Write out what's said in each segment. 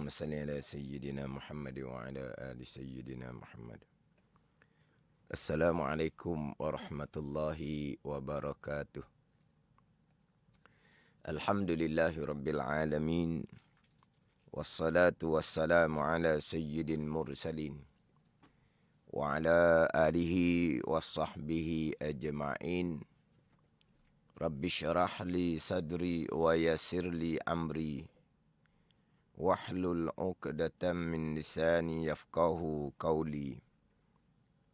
Allahumma salli ala Sayyidina Muhammad wa ala ali Sayyidina Muhammad. Assalamualaikum warahmatullahi wabarakatuh. Alhamdulillahi rabbil alamin. Wassalatu wassalamu ala sayyidil mursalin. Wa ala alihi wa sahbihi ajma'in. Rabbi syrah li sadri wa yassir li amri. Wahlul 'uqdatam min lisani yafqahu qawli.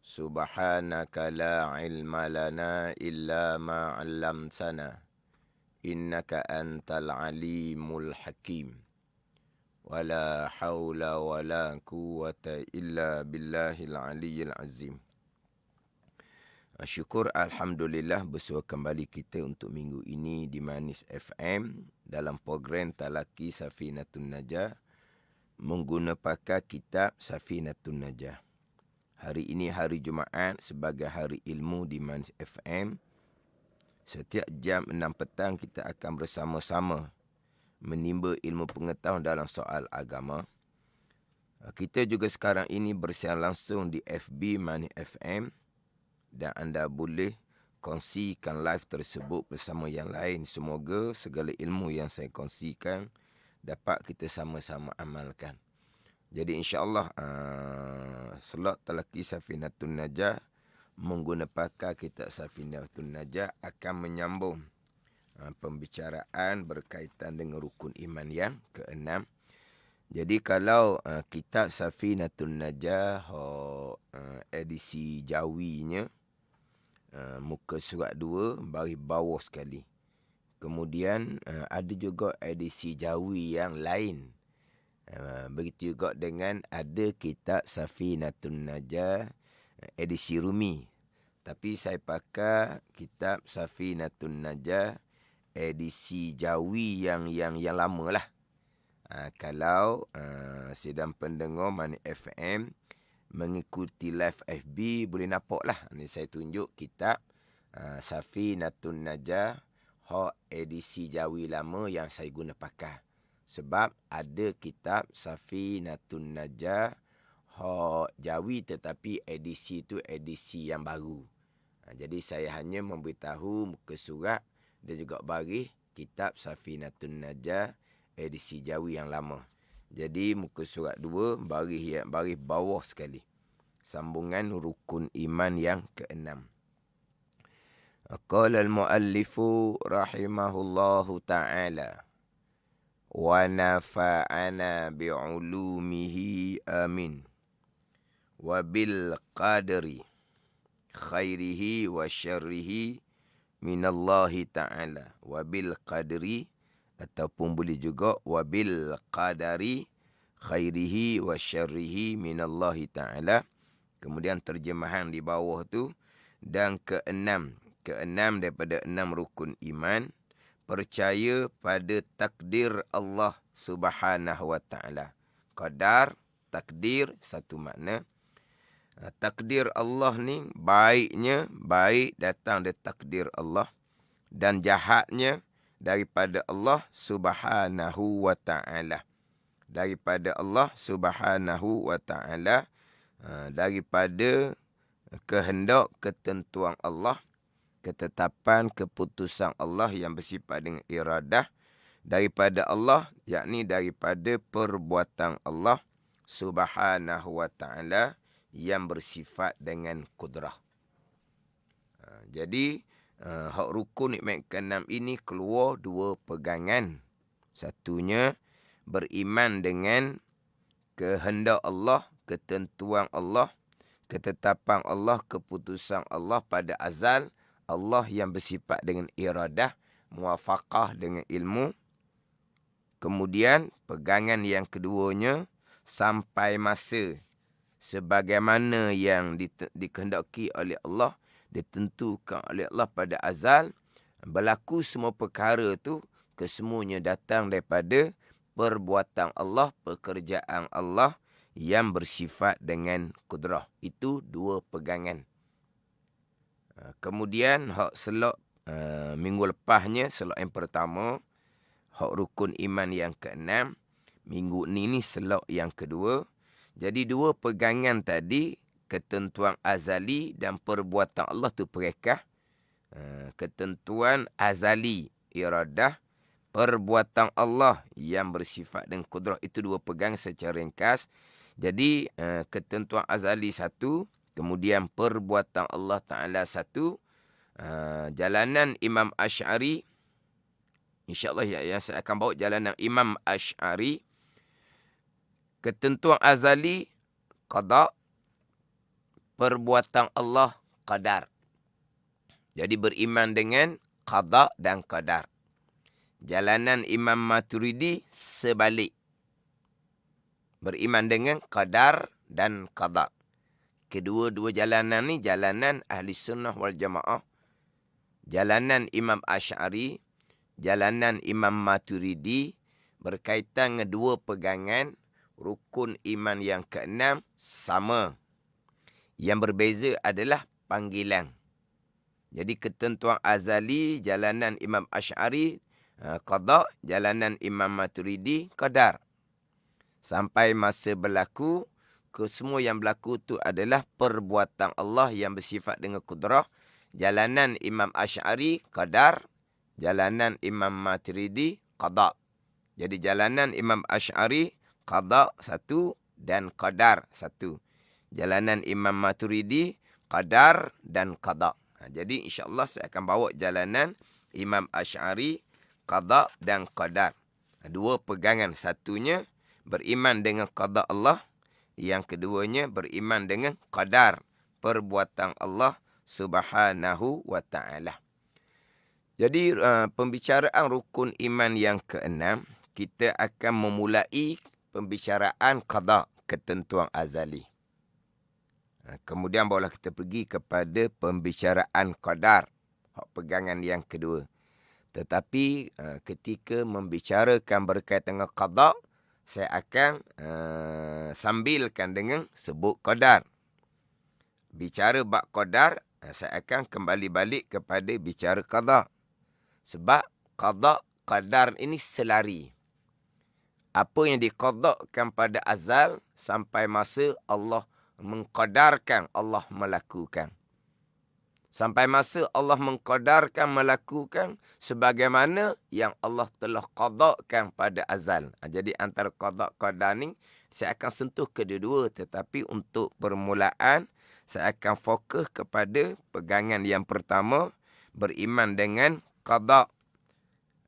Subhanaka la ilma lana illa ma 'allamtana. Innaka antal alimul hakim. Wala hawla wala quwwata illa billahil aliyyil azim. Syukur Alhamdulillah bersua kembali kita untuk minggu ini di Manis FM dalam program Talaki Safinatun Najah menggunakan pakar kitab Safinatun Najah. Hari ini hari Jumaat sebagai hari ilmu di Manis FM. Setiap jam 6 petang kita akan bersama-sama menimba ilmu pengetahuan dalam soal agama. Kita juga sekarang ini bersiaran langsung di FB Manis FM. Dan anda boleh kongsikan live tersebut bersama yang lain. Semoga segala ilmu yang saya kongsikan dapat kita sama-sama amalkan. Jadi insyaAllah slot Talaki Safinatun Najah menggunakan pakar kitab Safinatun Najah akan menyambung pembicaraan berkaitan dengan rukun iman yang ke-6. Jadi kalau kitab Safinatun Najah edisi Jawinya, muka surat 2 baris bawah sekali. Kemudian ada juga edisi Jawi yang lain. Begitu juga dengan ada kitab Safinatun Najah edisi Rumi. Tapi saya pakai kitab Safinatun Najah edisi Jawi yang lama lah. Kalau sedang pendengar Manis FM mengikuti live FB boleh nampak lah. Ni saya tunjuk kitab Safinatun Najah edisi Jawi lama yang saya guna pakai. Sebab ada kitab Safinatun Najah Jawi tetapi edisi tu edisi yang baru. Jadi saya hanya memberitahu muka surat dan juga baris kitab Safinatun Najah edisi Jawi yang lama. Jadi muka surat 2 baris bawah sekali. Sambungan rukun iman yang ke-6. Qala al-muallifu rahimahullahu ta'ala wa nafa'ana bi'ulumihi amin. Wa bil qadri khairihi wa syarrihi minallahi ta'ala. Wa bil qadri ataupun boleh juga wabil qadari khairihi wa syarrihi minallahi ta'ala. Kemudian terjemahan di bawah tu. Dan ke-6 daripada 6 rukun iman, percaya pada takdir Allah Subhanahu wa ta'ala. Qadar, takdir satu makna. Takdir Allah ni baiknya baik datang dari takdir Allah, dan jahatnya daripada Allah Subhanahu wa ta'ala. Daripada Allah Subhanahu wa ta'ala. Daripada kehendak, ketentuan Allah, ketetapan, keputusan Allah yang bersifat dengan iradah. Daripada Allah, yakni daripada perbuatan Allah Subhanahu wa ta'ala yang bersifat dengan kudrah. Jadi hak rukun nikmat ke-6 ini keluar 2 pegangan. Satunya beriman dengan kehendak Allah, ketentuan Allah, ketetapan Allah, keputusan Allah pada azal. Allah yang bersifat dengan iradah, muwafaqah dengan ilmu. Kemudian pegangan yang keduanya, sampai masa sebagaimana yang dikehendaki oleh Allah, ditentukan oleh Allah pada azal, berlaku semua perkara tu kesemuanya datang daripada perbuatan Allah, pekerjaan Allah yang bersifat dengan kudrah. Itu 2 pegangan. Kemudian hak selok minggu lepasnya, selok yang pertama, hak rukun iman yang ke-6, Minggu ni slot yang kedua. Jadi dua pegangan tadi, ketentuan azali dan perbuatan Allah tu perekah. Ketentuan azali, iradah, perbuatan Allah yang bersifat dengan kudrah, itu dua pegang secara ringkas. Jadi ketentuan azali satu, kemudian perbuatan Allah Ta'ala satu. Jalanan Imam Asy'ari, InsyaAllah yang saya akan bawa jalanan Imam Asy'ari. Ketentuan azali, qada. Perbuatan Allah, qadar. Jadi beriman dengan qada dan qadar. Jalanan Imam Maturidi sebalik. Beriman dengan qadar dan qada. Kedua-dua jalanan ni jalanan Ahli Sunnah wal Jamaah. Jalanan Imam Asy'ari, jalanan Imam Maturidi berkaitan dengan dua pegangan rukun iman yang keenam sama. Yang berbeza adalah panggilan. Jadi ketentuan azali, jalanan Imam Asy'ari, qada, jalanan Imam Maturidi, qadar. Sampai masa berlaku, kesemua yang berlaku tu adalah perbuatan Allah yang bersifat dengan kudrah. Jalanan Imam Asy'ari, qadar. Jalanan Imam Maturidi, qada. Jadi jalanan Imam Asy'ari, qada satu dan qadar satu. Jalanan Imam Maturidi, qadar dan qada. Jadi insyaAllah saya akan bawa jalanan Imam Asy'ari, qada dan qadar. Dua pegangan. Satunya beriman dengan qada Allah. Yang keduanya beriman dengan qadar, perbuatan Allah Subhanahu wa ta'ala. Jadi pembicaraan rukun iman yang keenam, kita akan memulai pembicaraan qada, ketentuan azali. Kemudian barulah kita pergi kepada pembicaraan qadar, pegangan yang kedua. Tetapi ketika membicarakan berkaitan dengan qada, saya akan sambilkan dengan sebut qadar. Bicara bab qadar, saya akan kembali balik kepada bicara qada. Sebab qada, qadar ini selari. Apa yang diqadakkan pada azal sampai masa Allah mengqadarkan, Allah melakukan. Sampai masa Allah mengqadarkan, melakukan sebagaimana yang Allah telah qadakkan pada azal. Jadi antara qada qadar ni saya akan sentuh kedua-dua, tetapi untuk permulaan saya akan fokus kepada pegangan yang pertama, beriman dengan qada.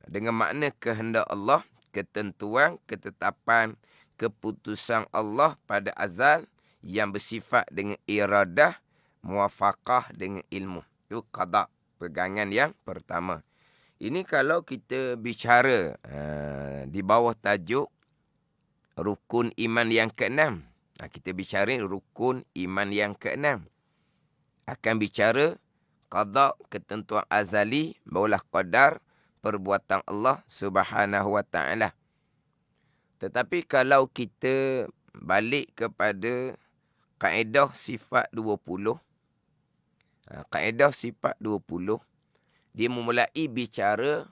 Dengan makna kehendak Allah, ketentuan, ketetapan, keputusan Allah pada azal yang bersifat dengan iradah, muwafaqah dengan ilmu. Itu qada, pegangan yang pertama. Ini kalau kita bicara di bawah tajuk rukun iman yang keenam. Kita bicara rukun iman yang keenam. Akan bicara qada, ketentuan azali, barulah qadar, perbuatan Allah Subhanahu wa ta'ala. Tetapi kalau kita balik kepada kaedah sifat 20, kaedah sifat 20, dia memulai bicara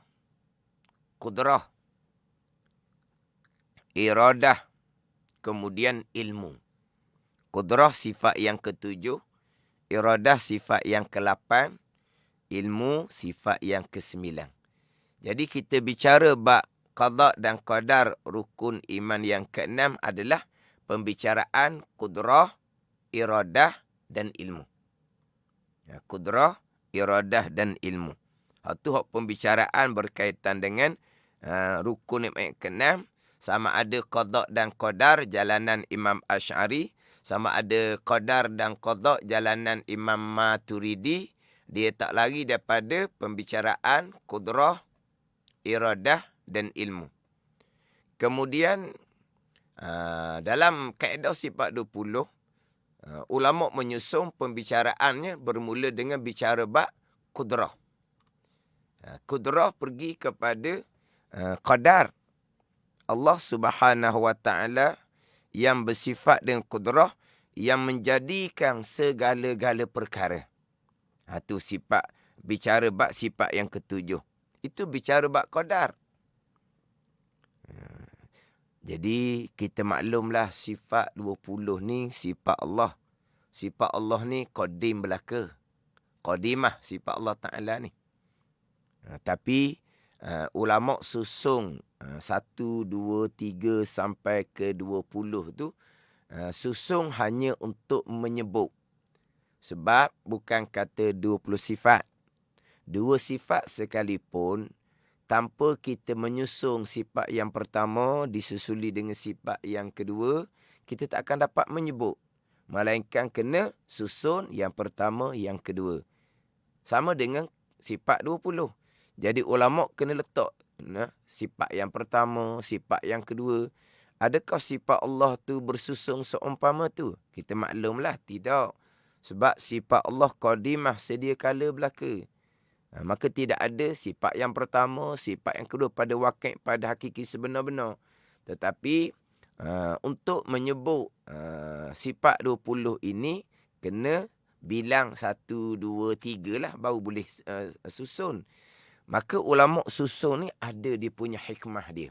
kudrah, iradah, kemudian ilmu. Kudrah sifat yang ke-7, iradah sifat yang ke-8, ilmu sifat yang ke-9. Jadi kita bicara bab qada dan qadar rukun iman yang ke-6 adalah pembicaraan kudrah, iradah dan ilmu. Kudrah, iradah dan ilmu. Itu pembicaraan berkaitan dengan rukun iman yang ke-6. Sama ada qada dan qadar jalanan Imam Asy'ari, sama ada qadar dan qada jalanan Imam Maturidi. Dia tak lari daripada pembicaraan kudrah, iradah dan ilmu. Kemudian dalam kaedah sifat 20, ulama menyusun pembicaraannya bermula dengan bicara bab kudrah. Kudrah pergi kepada qadar. Allah Subhanahu wa ta'ala yang bersifat dengan kudrah, yang menjadikan segala-gala perkara. Itu sifat, bicara bab sifat yang ke-7. Itu bicara bab qadar. Jadi kita maklumlah sifat 20 ni sifat Allah. Sifat Allah ni qadim belaka. Qadimah sifat Allah Ta'ala ni. Tapi ulama' susung 1, 2, 3 sampai ke 20 tu susung hanya untuk menyebut. Sebab bukan kata 20 sifat. 2 sifat sekalipun, tanpa kita menyusung sifat yang pertama disusuli dengan sifat yang kedua, kita tak akan dapat menyebut. Melainkan kena susun yang pertama, yang kedua. Sama dengan sifat 20. Jadi ulama' kena letak sifat yang pertama, sifat yang kedua. Adakah sifat Allah tu bersusung seumpama tu? Kita maklumlah tidak. Sebab sifat Allah qadimah sedia kala belaka. Maka tidak ada sifat yang pertama, sifat yang kedua pada wakil, pada hakiki sebenar-benar. Tetapi untuk menyebut sifat 20 ini, kena bilang 1, 2, 3 lah baru boleh susun. Maka ulama' susun ni ada dia punya hikmah dia.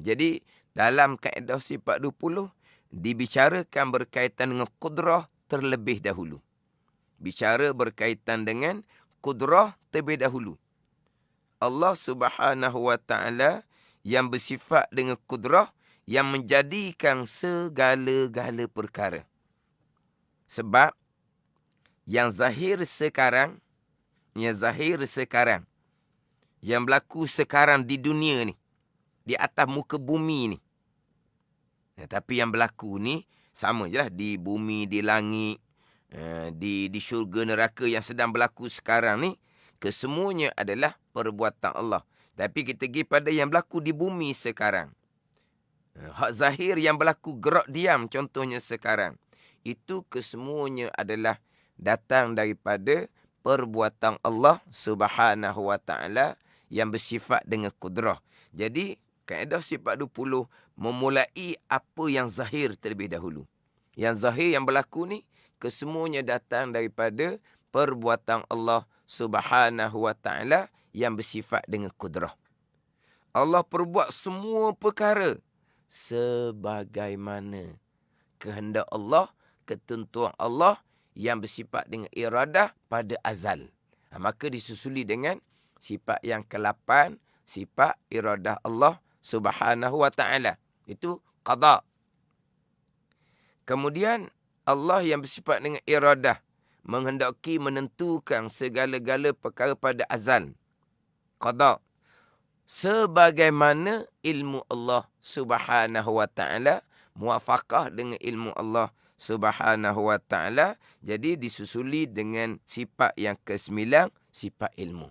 Jadi dalam kaedah sifat 20, dibicarakan berkaitan dengan kudrah terlebih dahulu. Bicara berkaitan dengan kudrah terlebih dahulu. Allah Subhanahu wa Ta'ala yang bersifat dengan kudrah yang menjadikan segala-gala perkara. Sebab yang zahir sekarang, yang berlaku sekarang di dunia ni, di atas muka bumi ni. Tapi yang berlaku ni sama je lah di bumi, di langit, di syurga neraka yang sedang berlaku sekarang ni, kesemuanya adalah perbuatan Allah. Tapi kita pergi pada yang berlaku di bumi sekarang. Hak zahir yang berlaku gerak diam contohnya sekarang. Itu kesemuanya adalah datang daripada perbuatan Allah Subhanahu wa Ta'ala yang bersifat dengan kudrah. Jadi kaedah sifat 20 memulai apa yang zahir terlebih dahulu. Yang zahir yang berlaku ni kesemuanya datang daripada perbuatan Allah Subhanahu wa Ta'ala yang bersifat dengan kudrah. Allah perbuat semua perkara sebagaimana kehendak Allah, ketentuan Allah yang bersifat dengan iradah pada azal. Maka disusuli dengan sifat yang ke-8, sifat iradah Allah Subhanahu wa Ta'ala. Itu qada. Kemudian Allah yang bersifat dengan iradah, menghendaki menentukan segala-gala perkara pada azal. Qada. Sebagaimana ilmu Allah Subhanahu wa Ta'ala, muwafaqah dengan ilmu Allah Subhanahu wa Ta'ala. Jadi disusuli dengan sifat yang ke-9, sifat ilmu.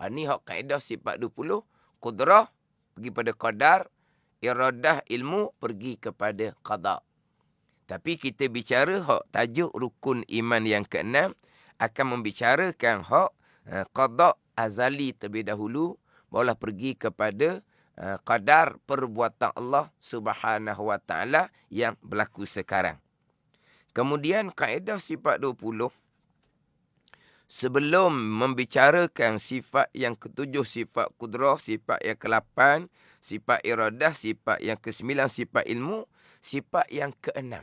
Ini hak kaedah sifat 20. Qudrah pergi pada qadar, iradah ilmu pergi kepada qada. Tapi kita bicara hak tajuk rukun iman yang ke-6 akan membicarakan hak qada azali terlebih dahulu, barulah pergi kepada qadar perbuatan Allah Subhanahu wa Ta'ala yang berlaku sekarang. Kemudian kaedah sifat 20, sebelum membicarakan sifat yang ke-7, sifat kudrah, sifat yang ke-8, sifat iradah, sifat yang ke-9, sifat ilmu, sifat yang ke-6.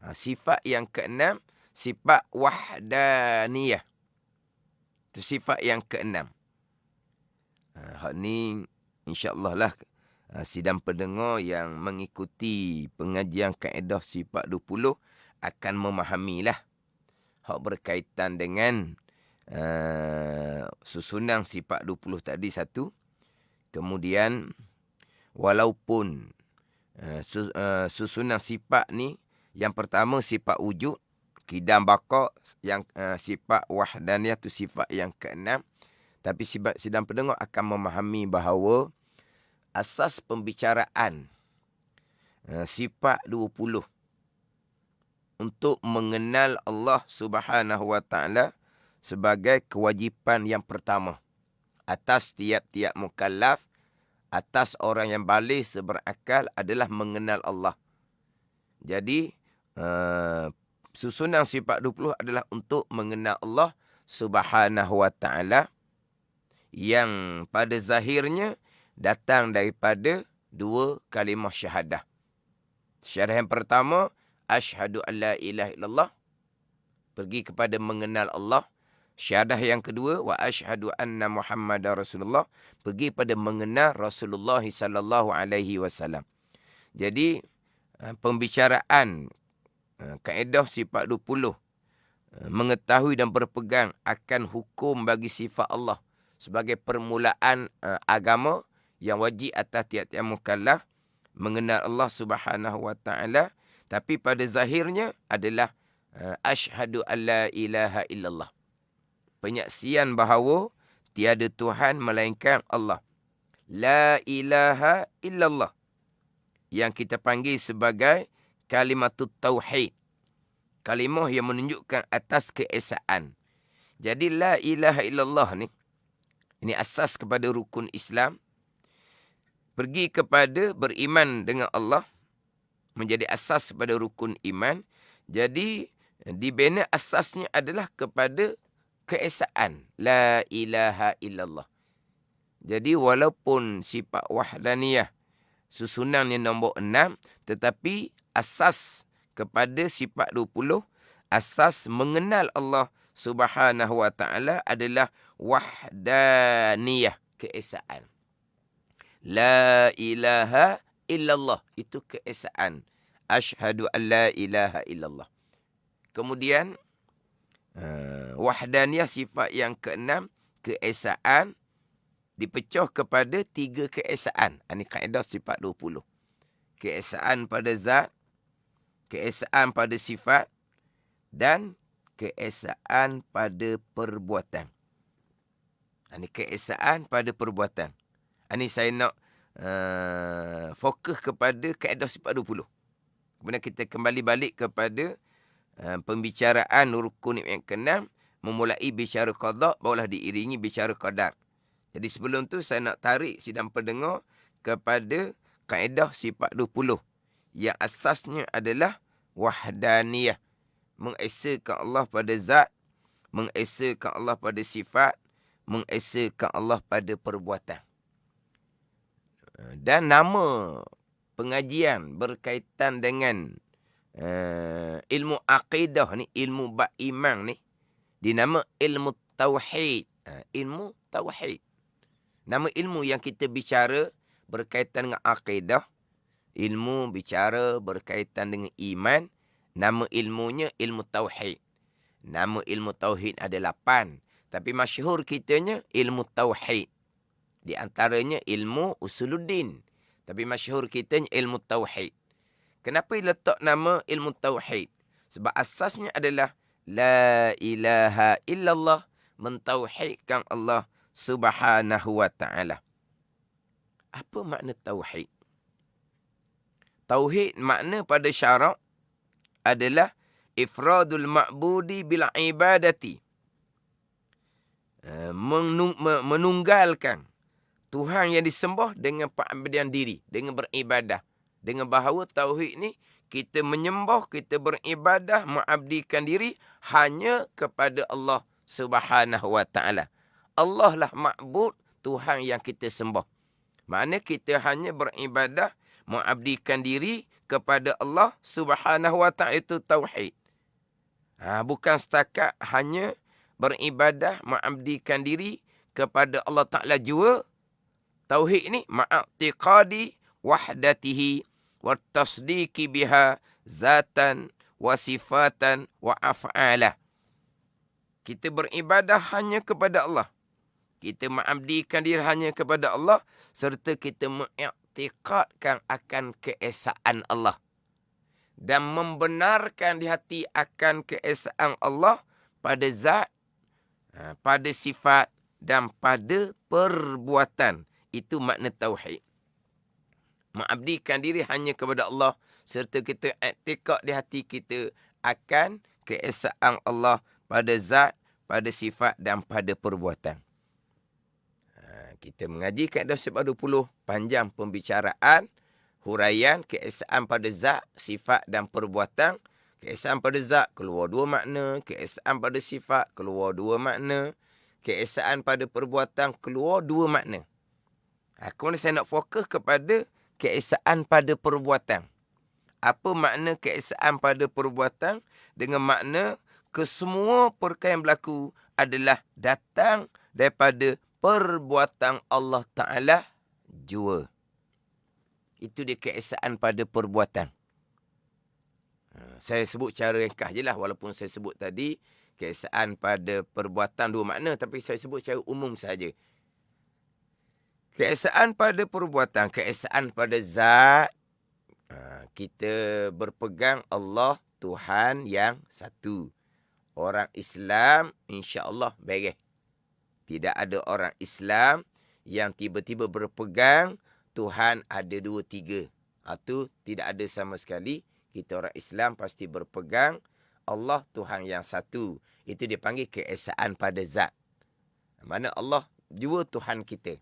Sifat yang ke-6, sifat wahdaniyah. Itu sifat yang ke-6. Hak ni insya-Allah lah sidang pendengar yang mengikuti pengajian kaedah sifat 20 akan memahamilah hak berkaitan dengan susunan sifat 20 tadi satu. Kemudian walaupun susunan sifat ni, yang pertama sifat wujud, kidam baqa, yang sifat wahdaniyah tu sifat yang ke-6. Tapi sidang pendengar akan memahami bahawa asas pembicaraan sifat 20 untuk mengenal Allah Subhanahu wa Ta'ala sebagai kewajipan yang pertama atas tiap-tiap mukallaf, atas orang yang baligh berakal adalah mengenal Allah. Jadi susunan sifat 20 adalah untuk mengenal Allah Subhanahu wa Ta'ala yang pada zahirnya datang daripada dua kalimah syahadah. Syahadah yang pertama, asyhadu an la ilaha illallah, pergi kepada mengenal Allah. Syahadah yang kedua, wa asyhadu anna Muhammadar Rasulullah, pergi pada mengenal Rasulullah sallallahu alaihi wasallam. Jadi pembicaraan kaedah sifat 20, mengetahui dan berpegang akan hukum bagi sifat Allah sebagai permulaan agama yang wajib atas tiap-tiap mukallaf mengenal Allah Subhanahu wa taala, tapi pada zahirnya adalah asyhadu an la ilaha illallah. Penyaksian bahawa tiada Tuhan melainkan Allah. La ilaha illallah, yang kita panggil sebagai kalimatut tauhid. Kalimah yang menunjukkan atas keesaan. Jadi la ilaha illallah ni, ini asas kepada rukun Islam. Pergi kepada beriman dengan Allah, menjadi asas kepada rukun iman. Jadi dibina asasnya adalah kepada keesaan. La ilaha illallah. Jadi walaupun sifat wahdaniyah susunan yang nombor 6, tetapi asas kepada sifat 20, asas mengenal Allah Subhanahu wa taala adalah wahdaniyah, keesaan. La ilaha illallah, itu keesaan. Asyhadu an la ilaha illallah. Kemudian wahdaniyah sifat yang ke-6, keesaan, dipecah kepada 3 keesaan. Ini kaedah sifat 20. Keesaan pada zat, keesaan pada sifat, dan keesaan pada perbuatan. Ini keesaan pada perbuatan. Ini saya nak fokus kepada kaedah sifat 20. Kemudian kita kembali balik kepada pembicaraan rukun yang ke-6, memulai bicara qada, barulah diiringi bicara qadar. Jadi sebelum tu saya nak tarik sidang pendengar kepada kaedah sifat 20 yang asasnya adalah wahdaniyah, mengesakan Allah pada zat, mengesakan Allah pada sifat, mengesakan Allah pada perbuatan. Dan nama pengajian berkaitan dengan ilmu akidah ni, ilmu bab iman ni, dinama ilmu tauhid. Ilmu tauhid. Nama ilmu yang kita bicara berkaitan dengan akidah, ilmu bicara berkaitan dengan iman, nama ilmunya ilmu tauhid. Nama ilmu tauhid ada 8, tapi masyhur kitanya ilmu tauhid. Di antaranya ilmu usuluddin, tapi masyhur kitanya ilmu tauhid. Kenapa letak nama ilmu tauhid? Sebab asasnya adalah la ilaha illallah, mentauhidkan Allah Subhanahu wa ta'ala. Apa makna tauhid? Tauhid makna pada syarak adalah ifradul ma'budi bil ibadati. Menunggalkan Tuhan yang disembah dengan pengabdian diri, dengan beribadah. Dengan bahawa tauhid ni kita menyembah, kita beribadah, mengabdikan diri hanya kepada Allah Subhanahu wa ta'ala. Allah lah ma'bud, Tuhan yang kita sembah. Maknanya kita hanya beribadah, mengabdikan diri kepada Allah Subhanahu wa ta'ala, itu tauhid. Bukan setakat hanya beribadah, mengabdikan diri kepada Allah Ta'ala jua. Tauhid ni ma'atiqadi wahdatihi wa tasdiqi biha zatan wa sifatan wa af'alah. Kita beribadah hanya kepada Allah. Kita mengabdikan diri hanya kepada Allah, serta kita mengiktikadkan akan keesaan Allah dan membenarkan di hati akan keesaan Allah pada zat, pada sifat dan pada perbuatan. Itu makna tauhid. Mengabdikan diri hanya kepada Allah, serta kita iktikad di hati kita akan keesaan Allah pada zat, pada sifat dan pada perbuatan. Kita mengaji kaedah sifat 20, panjang pembicaraan, huraian keesaan pada zat, sifat dan perbuatan. Keesaan pada zat keluar 2 makna, keesaan pada sifat keluar 2 makna, keesaan pada perbuatan keluar 2 makna. Kemudian saya nak fokus kepada keesaan pada perbuatan. Apa makna keesaan pada perbuatan? Dengan makna kesemua perkara yang berlaku adalah datang daripada perbuatan Allah Ta'ala jua. Itu dia keesaan pada perbuatan. Saya sebut cara ringkas je lah. Walaupun saya sebut tadi keesaan pada perbuatan dua makna. Tapi saya sebut cara umum saja. Keesaan pada perbuatan, keesaan pada zat. Kita berpegang Allah Tuhan yang satu. Orang Islam insya-Allah beres. Tidak ada orang Islam yang tiba-tiba berpegang Tuhan ada 2, 3. Itu tidak ada sama sekali. Kita orang Islam pasti berpegang Allah Tuhan yang satu. Itu dipanggil keesaan pada zat. Mana Allah jua Tuhan kita.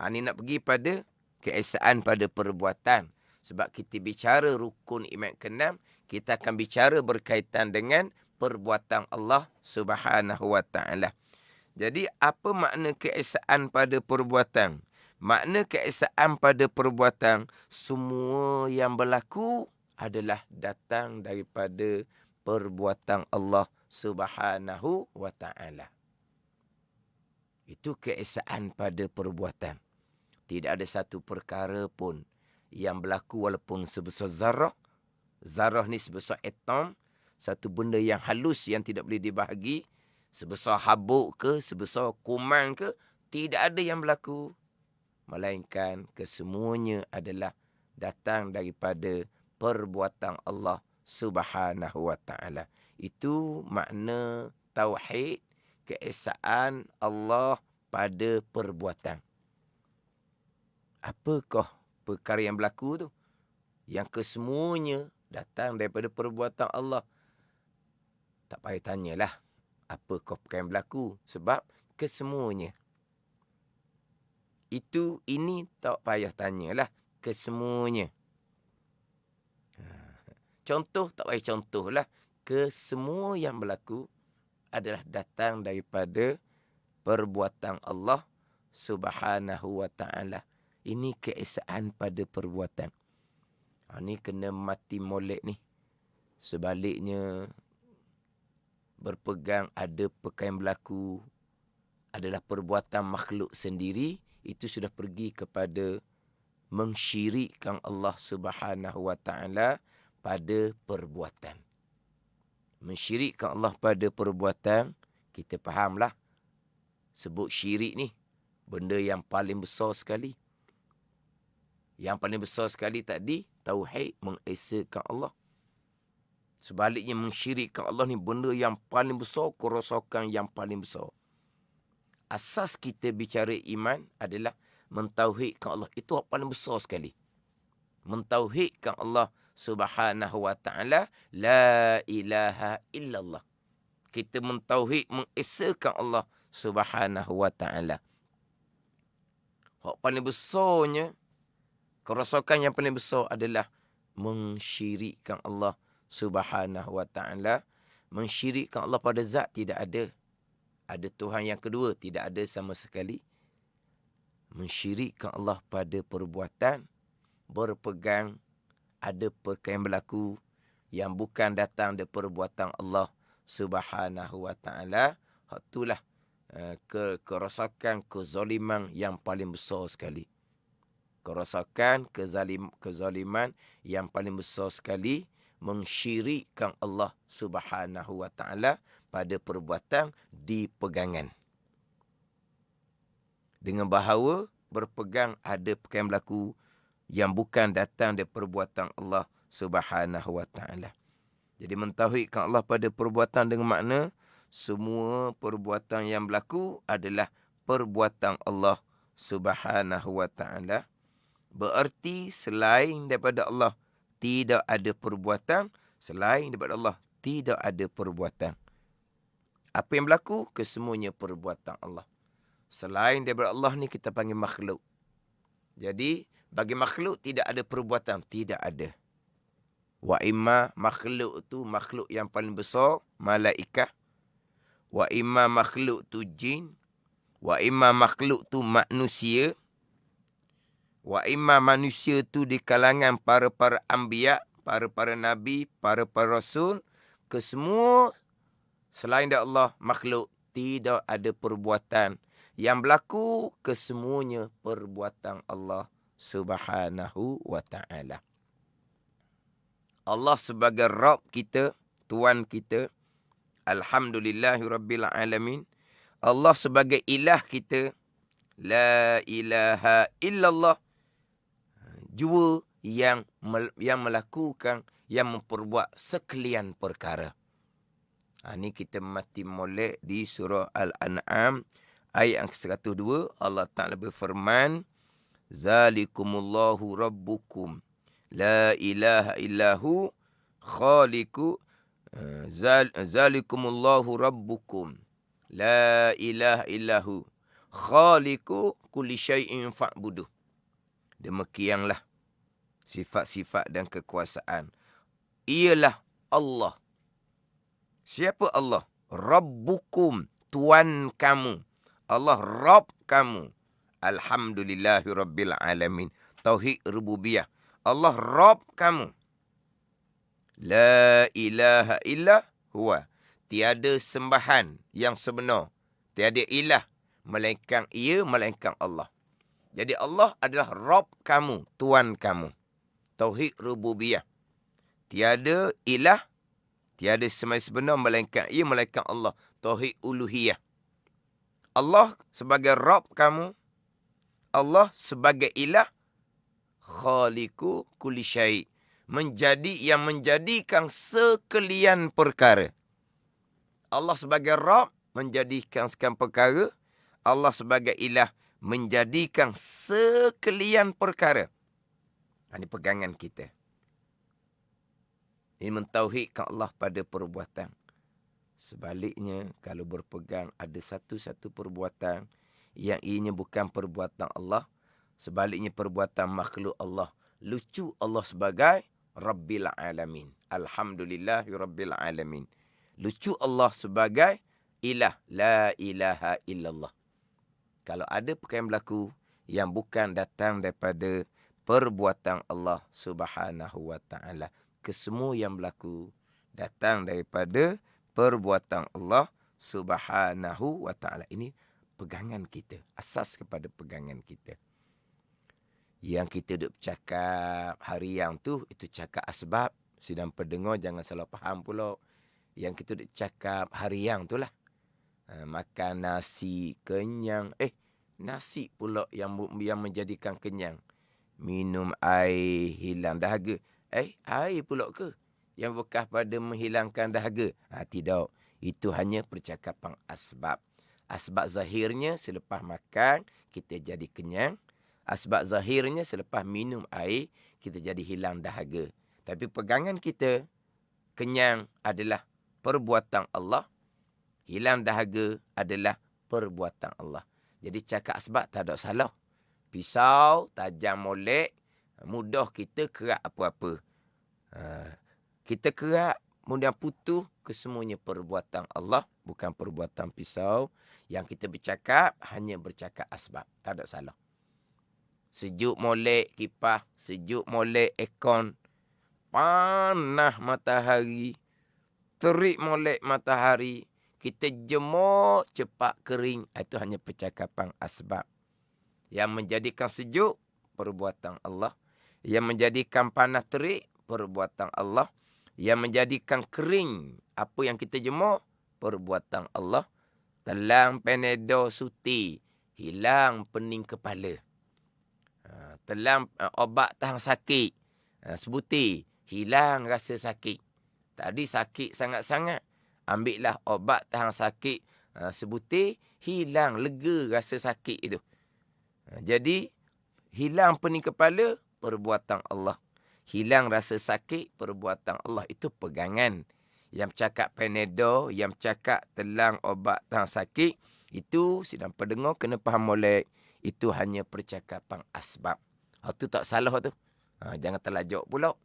Ini nak pergi pada keesaan pada perbuatan. Sebab kita bicara rukun iman ke-6, kita akan bicara berkaitan dengan perbuatan Allah Subhanahu wa taala. Jadi apa makna keesaan pada perbuatan? Makna keesaan pada perbuatan, semua yang berlaku adalah datang daripada perbuatan Allah Subhanahu wa taala. Itu keesaan pada perbuatan. Tidak ada satu perkara pun yang berlaku walaupun sebesar zarah. Zarah ni sebesar atom. Satu benda yang halus yang tidak boleh dibahagi. Sebesar habuk ke, sebesar kuman ke. Tidak ada yang berlaku. Melainkan kesemuanya adalah datang daripada perbuatan Allah Subhanahu wa taala. Itu makna tauhid, keesaan Allah pada perbuatan. Apakah perkara yang berlaku tu? Yang kesemuanya datang daripada perbuatan Allah. Tak payah tanyalah apakah perkara yang berlaku. Sebab kesemuanya. Ini tak payah tanyalah. Kesemuanya. Contoh, tak payah contoh lah. Kesemua yang berlaku adalah datang daripada perbuatan Allah Subhanahu wa ta'ala. Ini keesaan pada perbuatan. Ini kena mati molek ni. Sebaliknya, berpegang ada perkara yang berlaku adalah perbuatan makhluk sendiri, itu sudah pergi kepada mengsyirikkan Allah Subhanahu wa taala pada perbuatan. Mensyirikkan Allah pada perbuatan, kita fahamlah. Sebut syirik ni benda yang paling besar sekali. Yang paling besar sekali tadi tauhid, mengesakan Allah. Sebaliknya mensyirikkan Allah ni benda yang paling besar, kerosakan yang paling besar. Asas kita bicara iman adalah mentauhidkan Allah. Itu yang paling besar sekali. Mentauhidkan Allah Subhanahu wa ta'ala. La ilaha illallah. Kita mentauhid, mengesakan Allah Subhanahu wa ta'ala. Yang paling besarnya, kerosakan yang paling besar adalah mensyirikkan Allah Subhanahu wa ta'ala. Mensyirikkan Allah pada zat tidak ada. Ada Tuhan yang kedua, tidak ada sama sekali. Mensyirikkan Allah pada perbuatan, berpegang ada perkara yang berlaku yang bukan datang dari perbuatan Allah Subhanahu wa ta'ala. Itulah kerosakan, kezaliman yang paling besar sekali. Kerosakan, kezaliman yang paling besar sekali, mensyirikkan Allah Subhanahu wa ta'ala pada perbuatan dipegangan. Dengan bahawa berpegang ada perkara yang berlaku yang bukan datang dari perbuatan Allah Subhanahu wa ta'ala. Jadi mentauhidkan Allah pada perbuatan dengan makna semua perbuatan yang berlaku adalah perbuatan Allah Subhanahu wa ta'ala. Bererti selain daripada Allah tidak ada perbuatan, selain daripada Allah tidak ada perbuatan. Apa yang berlaku? Kesemuanya perbuatan Allah. Selain daripada Allah ni kita panggil makhluk. Jadi bagi makhluk tidak ada perbuatan, tidak ada. Wa imma makhluk tu makhluk yang paling besar, malaikat. Wa imma makhluk tu jin. Wa imma makhluk tu manusia. Wa imma manusia tu di kalangan para-para anbiya, para-para nabi, para-para rasul, kesemua selain dari Allah makhluk tidak ada perbuatan yang berlaku, kesemuanya perbuatan Allah Subhanahu wa taala. Allah sebagai Rabb kita, Tuan kita, alhamdulillahirabbil alamin. Allah sebagai ilah kita, la ilaha illallah, jua yang melakukan, yang memperbuat sekalian perkara. Ini kita mati molek di surah Al-An'am ayat yang ke-102. Allah Ta'ala berfirman, Zalikumullahu rabbukum la ilaha illahu khaliqu Zalikumullahu rabbukum la ilaha illahu khaliqu kulli syai'in fa'buduh. Demikianlah sifat-sifat dan kekuasaan. Ialah Allah. Siapa Allah? Rabbukum, Tuan kamu. Allah Rabb kamu. Alhamdulillahirabbil alamin. Tauhid rububiyah. Allah Rabb kamu. La ilaha illa huwa. Tiada sembahan yang sebenar. Tiada ilah melainkan ia, melainkan Allah. Jadi Allah adalah Rabb kamu, Tuan kamu. Tauhid rububiyah. Tiada ilah, tiada sembahan sebenar melainkan ia, melainkan Allah. Tauhid uluhiyah. Allah sebagai Rabb kamu. Allah sebagai ilah. Khaliqu kulli syai'. Yang menjadikan sekalian perkara. Allah sebagai Rabb menjadikan sekalian perkara. Allah sebagai ilah menjadikan sekalian perkara. Ini pegangan kita. Ini mentauhidkan Allah pada perbuatan. Sebaliknya, kalau berpegang ada satu-satu perbuatan yang ianya bukan perbuatan Allah, sebaliknya perbuatan makhluk Allah. Lucu Allah sebagai Rabbil Alamin. Alhamdulillahi Rabbil Alamin. Lucu Allah sebagai ilah. La ilaha illallah. Kalau ada perkara yang berlaku yang bukan datang daripada perbuatan Allah Subhanahu wa taala, kesemua yang berlaku datang daripada perbuatan Allah Subhanahu wa taala. Ini pegangan kita, asas kepada pegangan kita. Yang kita duk bercakap hari yang tu, itu cakap asbab. Sidang pendengar jangan salah faham pula. Yang kita duk cakap hari yang tu lah. Makan nasi kenyang. Nasi pula yang menjadikan kenyang. Minum air hilang dahaga. Air pula ke yang bekas pada menghilangkan dahaga? Tidak. Itu hanya percakapan asbab. Asbab zahirnya selepas makan kita jadi kenyang. Asbab zahirnya selepas minum air kita jadi hilang dahaga. Tapi pegangan kita, kenyang adalah perbuatan Allah. Hilang dahaga adalah perbuatan Allah. Jadi cakap asbab tak ada salah. Pisau, tajam molek, mudah kita kerak apa-apa. Kita kerak, kemudian putus, kesemuanya perbuatan Allah, bukan perbuatan pisau. Yang kita bercakap, hanya bercakap asbab. Tak ada salah. Sejuk molek kipas, sejuk molek aircon, panas matahari, terik molek matahari, kita jemur cepat kering. Itu hanya percakapan asbab. Yang menjadikan sejuk, perbuatan Allah. Yang menjadikan panas terik, perbuatan Allah. Yang menjadikan kering, apa yang kita jemur, perbuatan Allah. Telang Panadol suti, hilang pening kepala. Telang obat tahan sakit, sebutir, hilang rasa sakit. Tadi sakit sangat-sangat, ambillah obat tahan sakit, sebutir, hilang, lega rasa sakit itu. Jadi, hilang pening kepala, perbuatan Allah. Hilang rasa sakit, perbuatan Allah. Itu pegangan. Yang cakap Panadol, yang cakap telang obat tahan sakit, itu sidang pendengar kena faham molek. Itu hanya percakapan asbab. Itu tak salah tu. Jangan terlajak pula.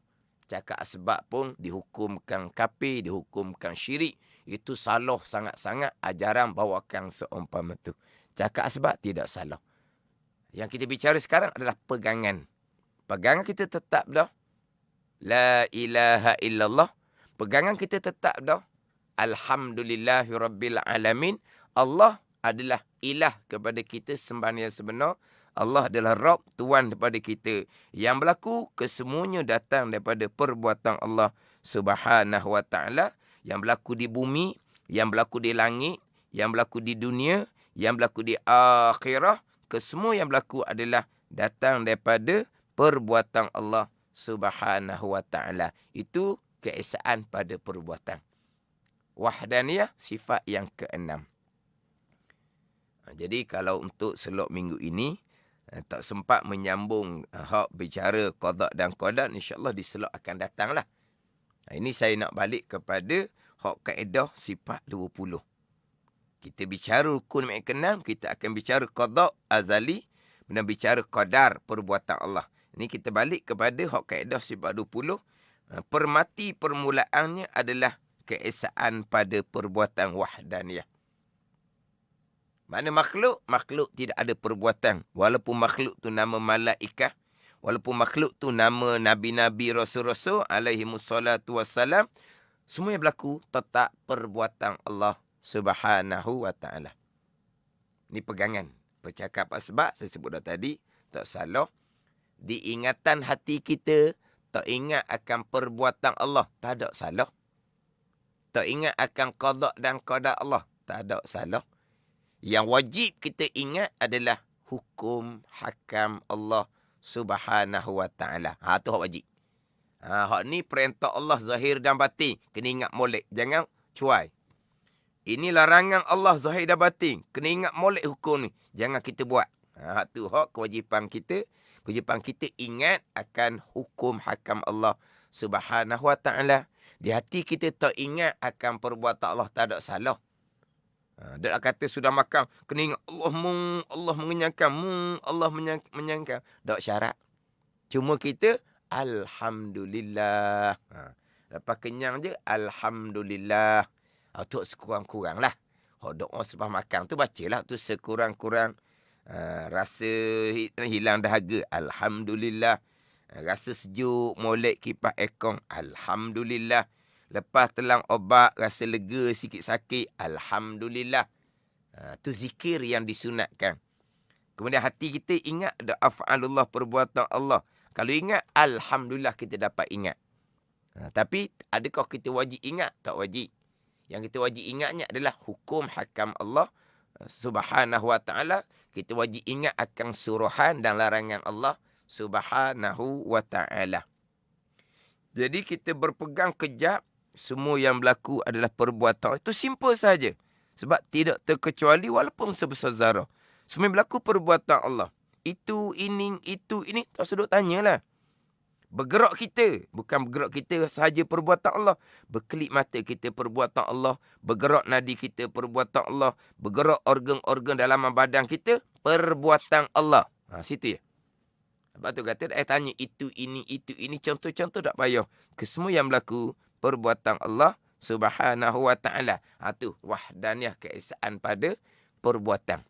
Cakap asbab pun dihukumkan kafir, dihukumkan syirik. Itu salah sangat-sangat ajaran bawakan seumpama tu. Cakap asbab tidak salah. Yang kita bicara sekarang adalah pegangan. Pegangan kita tetap dah. La ilaha illallah. Pegangan kita tetap dah. Alhamdulillahirabbil alamin. Allah adalah ilah kepada kita, sembahan yang sebenar. Allah adalah Rabb, Tuhan kepada kita. Yang berlaku kesemuanya datang daripada perbuatan Allah Subhanahu wa taala. Yang berlaku di bumi, yang berlaku di langit, yang berlaku di dunia, yang berlaku di akhirah. Kesemua yang berlaku adalah datang daripada perbuatan Allah Subhanahu wa taala. Itu keesaan pada perbuatan. Wahdaniyah sifat yang keenam. Jadi kalau untuk selok minggu ini tak sempat menyambung hak bicara qada dan qadar, insya-Allah di selok akan datanglah. Ini saya nak balik kepada hak kaedah sifat 20. Kita bicara rukun yang keenam, kita akan bicara qada azali dan bicara qadar perbuatan Allah. Ini kita balik kepada hak kaedah sifat 20. Permati permulaannya adalah keesaan pada perbuatan wahdaniyah. Mana makhluk? Makhluk tidak ada perbuatan. Walaupun makhluk tu nama malaikat, walaupun makhluk tu nama nabi-nabi, rasul-rasul alaihimussalatu wassalam, semua yang berlaku tetap perbuatan Allah Subhanahu wa taala. Ini pegangan. Percakapan sebab saya sebut dah tadi, tak salah. Diingatan hati kita, tak ingat akan perbuatan Allah, tak ada salah. Tak ingat akan qada dan qadar Allah, tak ada salah. Yang wajib kita ingat adalah hukum hakam Allah Subhanahu wa taala. Tu hak wajib. Hak ni perintah Allah zahir dan batin, kena ingat molek, jangan cuai. Ini larangan Allah zahir dan batin, kena ingat molek hukum ni, jangan kita buat. Tu hak kewajipan kita. Kewajipan kita ingat akan hukum hakam Allah Subhanahu wa taala. Di hati kita tak ingat akan perbuatan Allah, tak ada salah. Dia kata sudah makan, kena ingat Allah mengenyangkan, Allah mengenyangkan. Tak syarat. Cuma kita alhamdulillah. Lepas kenyang je alhamdulillah. Tu sekurang-kurang lah. Doa sebab makan tu bacalah tu sekurang-kurang. Rasa hilang dahaga, alhamdulillah. Rasa sejuk molek kipas aircon, alhamdulillah. Lepas telang obat, rasa lega sikit sakit, alhamdulillah. Tu zikir yang disunatkan. Kemudian hati kita ingat ada af'alullah, perbuatan Allah. Kalau ingat, alhamdulillah kita dapat ingat. Tapi adakah kita wajib ingat? Tak wajib. Yang kita wajib ingatnya adalah hukum hakam Allah Subhanahu wa ta'ala. Kita wajib ingat akan suruhan dan larangan Allah Subhanahu wa ta'ala. Jadi kita berpegang kejap, semua yang berlaku adalah perbuatan. Itu simple saja. Sebab tidak terkecuali walaupun sebesar zarah. Semua yang berlaku perbuatan Allah. Itu, ini. Tak sedut tanyalah. Bergerak kita. Bukan bergerak kita sahaja perbuatan Allah. Berkelip mata kita perbuatan Allah. Bergerak nadi kita perbuatan Allah. Bergerak organ-organ dalam badan kita perbuatan Allah. Situ ya. Sebab tu kata, tanya itu, ini. Contoh-contoh tak payah. Kesemua yang berlaku perbuatan Allah Subhanahu wa ta'ala. Tu wahdaniyah, keesaan pada perbuatan.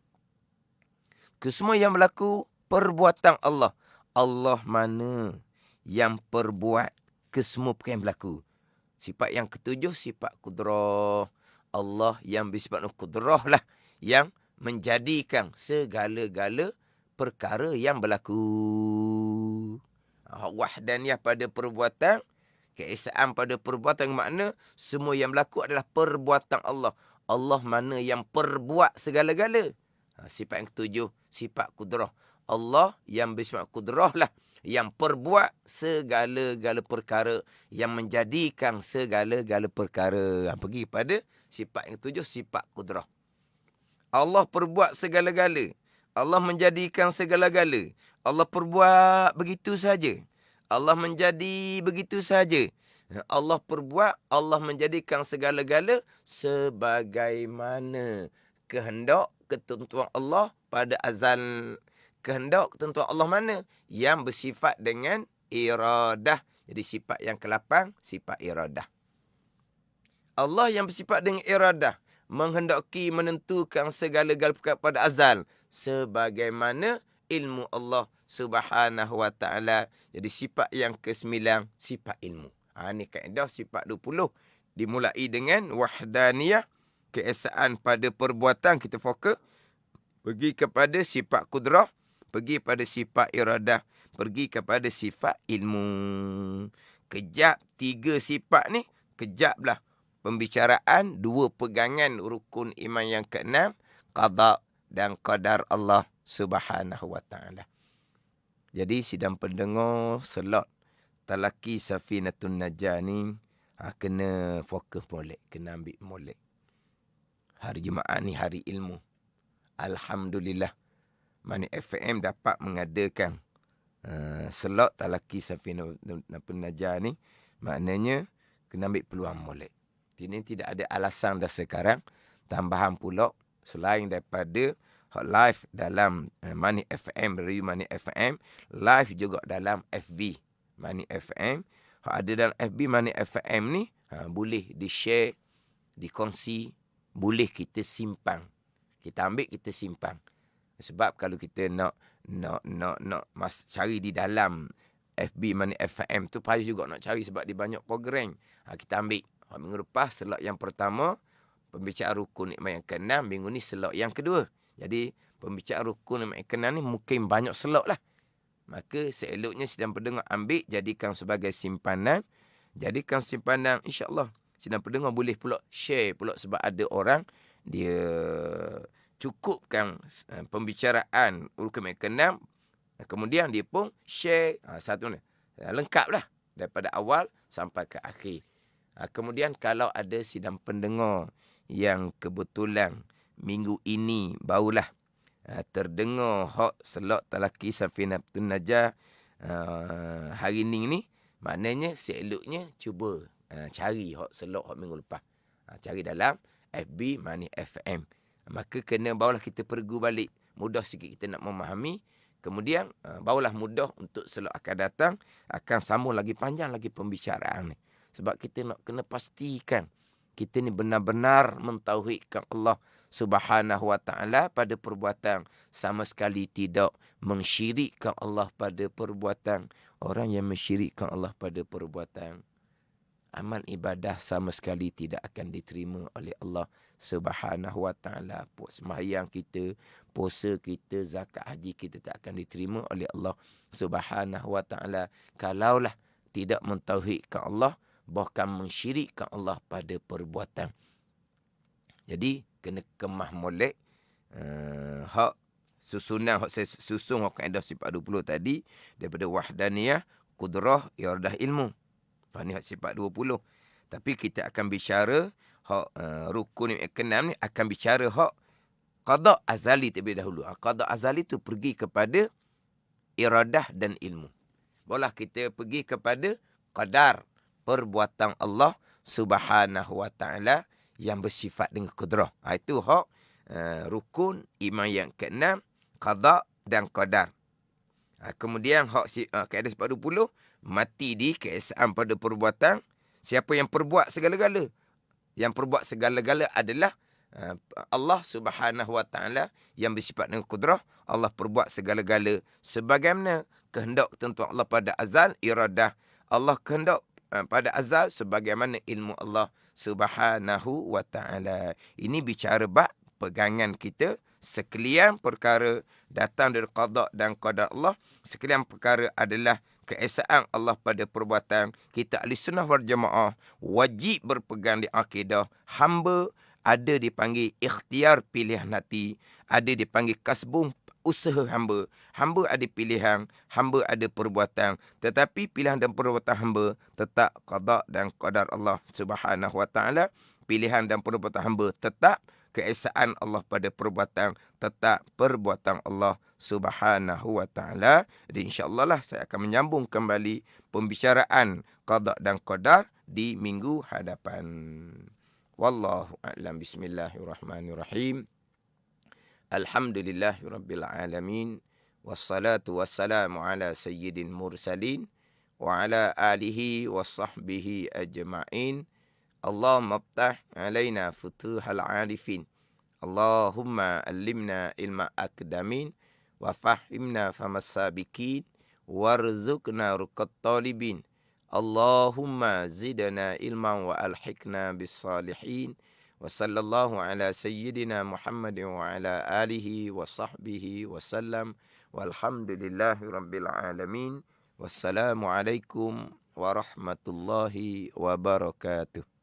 Kesemua yang berlaku perbuatan Allah. Allah mana yang perbuat kesemua perkara yang berlaku. Sifat yang ketujuh, sifat kudrah. Allah yang bersifat kudrah lah, yang menjadikan segala-gala perkara yang berlaku. Wahdaniyah pada perbuatan, keesaan pada perbuatan, makna semua yang berlaku adalah perbuatan Allah. Allah mana yang perbuat segala-gala. Sifat yang ketujuh, sifat kudrah. Allah yang bersifat kudrah lah, yang perbuat segala-gala perkara, yang menjadikan segala-gala perkara. Pergi pada sifat yang ketujuh, sifat kudrah. Allah perbuat segala-gala. Allah menjadikan segala-gala. Allah perbuat begitu saja. Allah menjadi begitu saja. Allah perbuat, Allah menjadikan segala-gala sebagaimana kehendak ketentuan Allah pada azal. Kehendak ketentuan Allah mana? Yang bersifat dengan iradah. Jadi sifat yang ke-8, sifat iradah. Allah yang bersifat dengan iradah, menghendaki menentukan segala-gala perkara pada azal sebagaimana ilmu Allah Subhanahu wa taala. Jadi sifat yang ke-9 sifat ilmu. Ni kaedah sifat 20 dimulai dengan wahdaniyah, keesaan pada perbuatan, kita fokus pergi kepada sifat kudrah, pergi pada sifat iradah, pergi kepada sifat ilmu. Kejap 3 sifat ni, kejaplah pembicaraan 2 pegangan rukun iman yang ke-6, qada dan qadar Allah Subhanahu wa taala. Jadi sidang pendengar slot talaki Safinatun Najah ni kena fokus molek, kena ambil molek. Hari Jumaat ni hari ilmu. Alhamdulillah, Money FM dapat mengadakan slot talaki Safinatun Najah ni. Maknanya kena ambil peluang molek. Ini tidak ada alasan dah sekarang. Tambahan pula selain daripada live dalam Money FM, review Money FM, live juga dalam FB Money FM. Ada dalam FB Money FM ni boleh di-share, dikongsi, boleh kita simpan. Kita ambil, kita simpan. Sebab kalau kita nak cari di dalam FB Money FM tu payah juga nak cari sebab dia banyak program. Kita ambil. Minggu lepas slot yang pertama pembicaraan rukun iman yang ke-6, minggu ni slot yang kedua. Jadi pembicaraan rukun iman yang ke-6 ni mungkin banyak slot lah. Maka seeloknya sidang pendengar ambil, jadikan sebagai simpanan. Jadikan simpanan, insya-Allah sidang pendengar boleh pula share pula, sebab ada orang dia cukupkan pembicaraan rukun iman yang ke-6, kemudian dia pun share satu ni. Lengkap lah daripada awal sampai ke akhir. Kemudian kalau ada sidang pendengar yang kebetulan minggu ini barulah terdengar hak slot talaki Safinatun Najah hari ni, maknanya seeloknya cuba cari hak slot hak minggu lepas. Cari dalam FB Money FM. Maka kena barulah kita pergu balik. Mudah sikit kita nak memahami. Kemudian barulah mudah untuk slot akan datang. Akan sambung lagi panjang lagi pembicaraan ni. Sebab kita nak kena pastikan kita ni benar-benar mentauhidkan Allah Subhanahu wa taala pada perbuatan, sama sekali tidak mensyirikkan Allah pada perbuatan. Orang yang mensyirikkan Allah pada perbuatan, amal ibadah sama sekali tidak akan diterima oleh Allah Subhanahu wa taala. Sembahyang kita, puasa kita, zakat haji kita tak akan diterima oleh Allah Subhanahu wa taala kalaulah tidak mentauhidkan Allah, bahkan mensyirikkan Allah pada perbuatan. Jadi kena kemah molek hak susunan, hak saya susun hak kaedah sifat 20 tadi daripada wahdaniyah, qudrah, iradah, ilmu. Ni hak sifat 20. Tapi kita akan bicara hak rukun yang ke-6 ni, akan bicara hak qada azali terlebih dahulu. Qada azali tu pergi kepada iradah dan ilmu. Barulah kita pergi kepada qadar, perbuatan Allah Subhanahu wa taala yang bersifat dengan qudrah. Itu hak rukun iman yang ke-6, qada dan qadar. Kemudian hak kaedah sifat 20, mati di keesaan pada perbuatan. Siapa yang perbuat segala-gala? Yang perbuat segala-gala adalah Allah Subhanahu wa taala yang bersifat dengan qudrah. Allah perbuat segala-gala sebagaimana kehendak ketentuan Allah pada azal, iradah. Allah kehendak pada azal sebagaimana ilmu Allah Subhanahu wa taala. Ini bicara bab pegangan kita. Sekalian perkara datang dari qada dan qadar Allah. Sekalian perkara adalah keesaan Allah pada perbuatan. Kita ahli sunnah wal jamaah wajib berpegang di akidah. Hamba ada dipanggil ikhtiar pilihan hati, ada dipanggil kasbun usaha hamba. Hamba ada pilihan, hamba ada perbuatan. Tetapi pilihan dan perbuatan hamba tetap qada dan qadar Allah Subhanahu wa taala. Pilihan dan perbuatan hamba tetap keesaan Allah pada perbuatan, tetap perbuatan Allah Subhanahu wa taala. Jadi insya-Allah lah saya akan menyambung kembali pembicaraan qada dan qadar di minggu hadapan. Wallahu a'lam. Bismillahirrahmanirrahim. Alhamdulillahirabbil alamin. Wassalatu wassalamu ala sayyidil mursalin wa ala alihi washabbihi ajma'in. Allahumma aftah alaina futuhal arifin. Allahumma allimna ilma akdamin wa fahimna famas sabiqin warzuqna ruqat talibin. Allahumma zidna ilman wa alhiqna bis salihin. Wa sallallahu ala sayyidina Muhammadin wa ala alihi wa sahbihi wa sallam. Walhamdulillahi rabbil alamin. Wassalamualaikum warahmatullahi wabarakatuh.